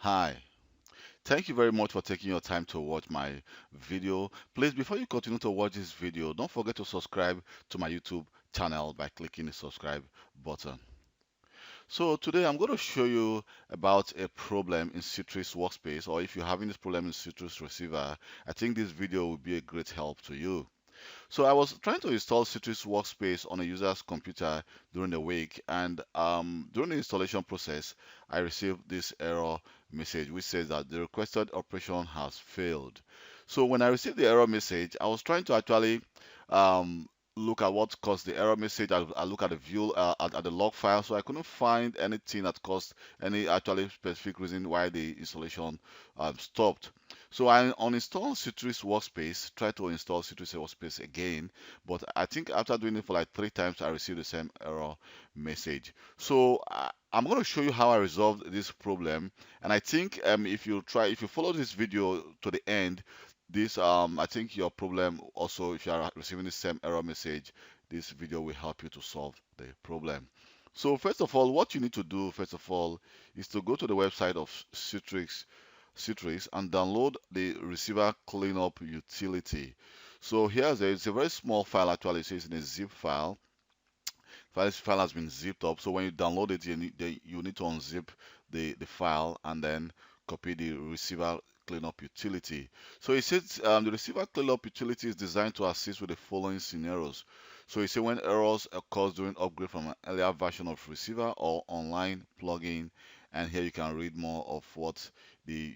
Hi, thank you very much for taking your time to watch my video. Please, before you continue to watch this video, don't forget to subscribe to my YouTube channel by clicking the subscribe button. So today I'm going to show you about a problem in Citrix Workspace, or if you're having this problem in Citrix Receiver, I think this video will be a great help to you. So I was trying to install Citrix Workspace on a user's computer during the week, and during the installation process, I received this error message which says that the requested operation has failed. So when I received the error message, I was trying to actually um, look at what caused the error message. I look at the view at the log file, so I couldn't find anything that caused any actually specific reason why the installation stopped. So I uninstalled Citrix Workspace, tried to install Citrix Workspace again, but I think after doing it for like 3 times, I received the same error message. So I'm going to show you how I resolved this problem, and I think if you follow this video to the end, this I think your problem also, if you are receiving the same error message, this video will help you to solve the problem. So first of all, what you need to do first of all is to go to the website of Citrix and download the receiver cleanup utility. So here's it's a very small file actually, so it's in a zip file. This file has been zipped up, so when you download it, you need to unzip the file and then copy the receiver cleanup utility. So it says the receiver cleanup utility is designed to assist with the following scenarios. So it says when errors occur during upgrade from an earlier version of receiver or online plugin, and here you can read more of what the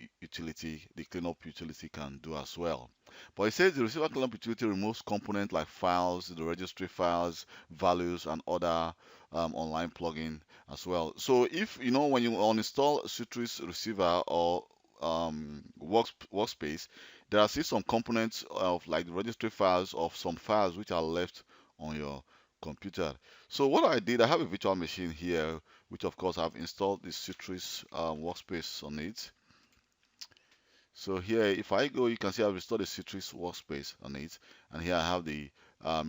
cleanup utility can do as well. But it says the receiver cleanup utility removes components like files, the registry files, values, and other online plugin as well. So if you know when you uninstall Citrix Receiver or Workspace, there are still some components of like the registry files of some files which are left on your computer. So what I did, I have a virtual machine here, which of course I've installed the Citrix Workspace on it. So here, if I go, you can see I've installed a Citrix Workspace on it, and here I have the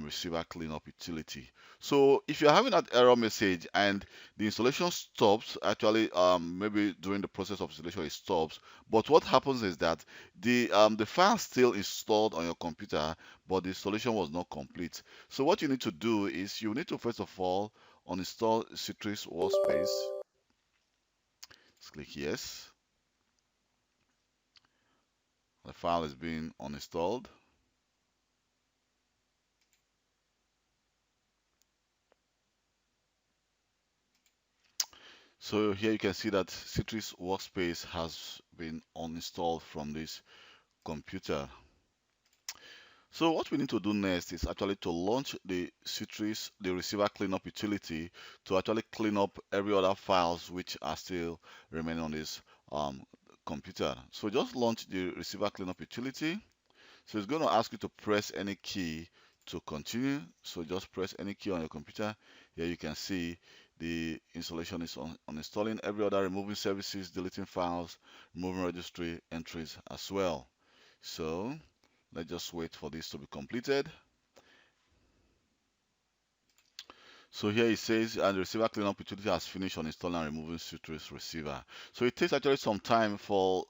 receiver cleanup utility. So if you're having that error message and the installation stops, actually, maybe during the process of installation it stops, but what happens is that the file still installed on your computer, but the installation was not complete. So what you need to do is you need to first of all uninstall Citrix Workspace. Let's click yes. The file is being uninstalled. So here you can see that Citrix Workspace has been uninstalled from this computer. So what we need to do next is actually to launch the receiver cleanup utility to actually clean up every other files which are still remaining on this um, computer. So just launch the receiver cleanup utility. So it's going to ask you to press any key to continue. So just press any key on your computer. Here you can see the installation is on installing every other, removing services, deleting files, removing registry entries as well. So let's just wait for this to be completed. So here it says, and the receiver cleanup utility has finished on installing and removing Citrix receiver. So it takes actually some time for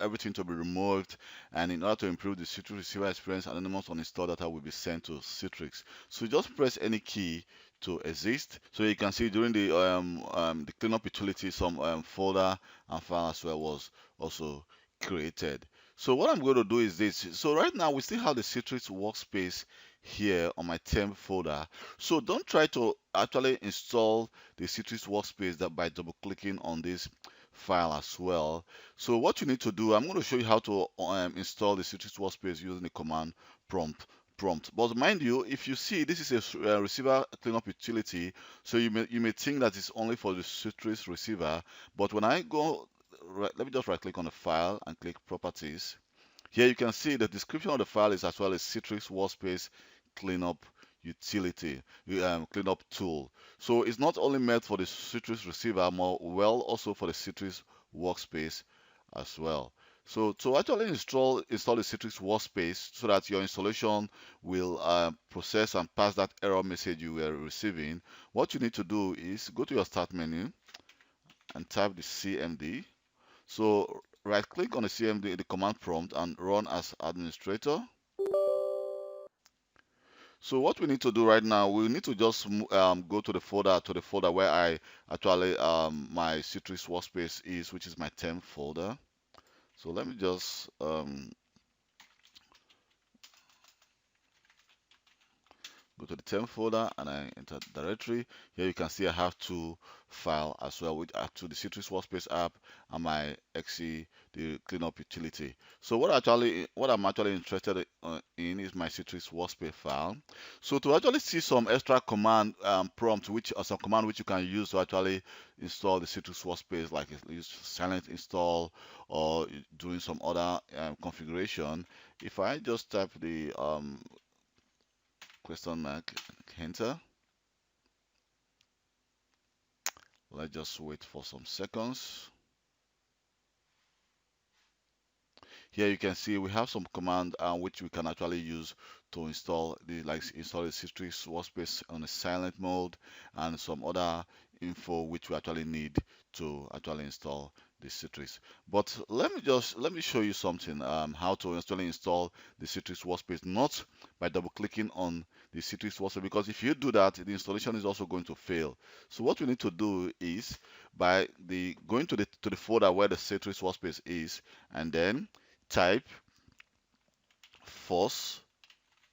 everything to be removed, and in order to improve the Citrix receiver experience, anonymous uninstalled data will be sent to Citrix. So just press any key to exist. So you can see during the cleanup utility, some folder and file as well was also created. So what I'm going to do is this. So right now we still have the Citrix workspace here on my temp folder. So don't try to actually install the Citrix Workspace that by double clicking on this file as well. So what you need to do, I'm going to show you how to install the Citrix Workspace using the command prompt. But mind you, if you see this is a receiver cleanup utility, so you may think that it's only for the Citrix receiver. But when I go, let me just right click on the file and click properties. Here you can see the description of the file is as well as Citrix Workspace cleanup utility, cleanup tool. So it's not only meant for the Citrix receiver, but well also for the Citrix Workspace as well. So to actually install the Citrix Workspace so that your installation will process and pass that error message you were receiving, what you need to do is go to your Start menu and type the CMD. So right click on the CMD, the command prompt, and run as administrator. So what we need to do right now, we need to just go to the folder where I actually my Citrix Workspace is, which is my temp folder. So let me just go to the temp folder and I enter the directory. Here you can see I have two files as well, which are to the Citrix Workspace app and my XE, the cleanup utility. So what I'm actually interested in is my Citrix Workspace file. So to actually see some extra command prompt, which are some command which you can use to actually install the Citrix Workspace, like use silent install or doing some other configuration. If I just type the question mark, enter. Let's just wait for some seconds. Here you can see we have some command which we can actually use to install install the Citrix Workspace on a silent mode and some other info which we actually need to actually install the Citrix. But let me show you something how to actually install the Citrix Workspace, not by double clicking on the Citrix Workspace, because if you do that, the installation is also going to fail. So what we need to do is by going to the folder where the Citrix Workspace is, and then type force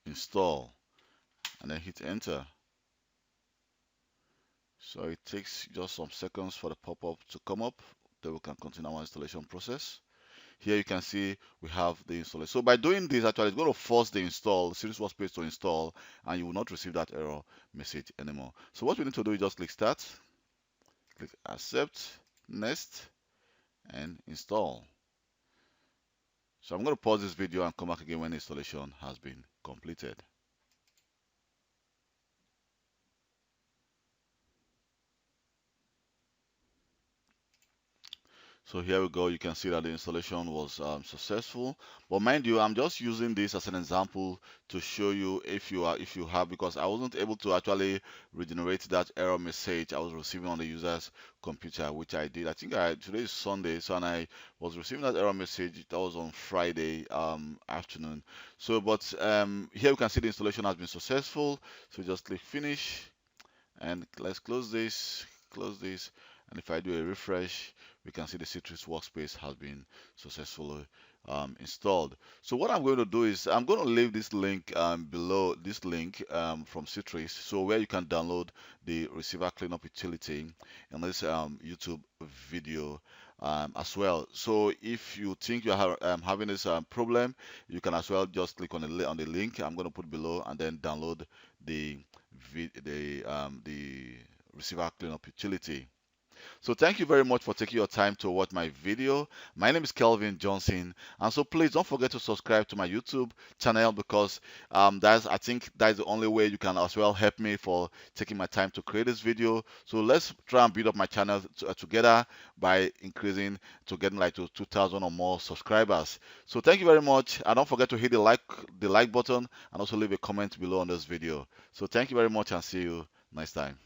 install and then hit enter. So it takes just some seconds for the pop-up to come up. Then we can continue our installation process. Here you can see we have the installation. So by doing this, actually, it's going to force the Citrix Workspace to install, and you will not receive that error message anymore. So what we need to do is just click start, click accept, next, and install. So I'm going to pause this video and come back again when the installation has been completed. So here we go. You can see that the installation was successful. But mind you, I'm just using this as an example to show you if you have, because I wasn't able to actually regenerate that error message I was receiving on the user's computer, which I did. I think today is Sunday, so and I was receiving that error message that was on Friday afternoon. So, but here you can see the installation has been successful. So just click finish. And let's close this, and if I do a refresh, we can see the Citrix Workspace has been successfully installed. So what I'm going to do is I'm going to leave this link below, this link from Citrix, so where you can download the receiver cleanup utility in this YouTube video as well. So if you think you are having this problem, you can as well just click on the link I'm going to put below and then download the the receiver cleanup utility. So thank you very much for taking your time to watch my video. My name is Kelvin Johnson, and so please don't forget to subscribe to my YouTube channel, because I think that's the only way you can as well help me for taking my time to create this video. So let's try and build up my channel together by increasing to getting like to 2,000 or more subscribers. So thank you very much, and don't forget to hit the like button and also leave a comment below on this video. So thank you very much, and see you next time.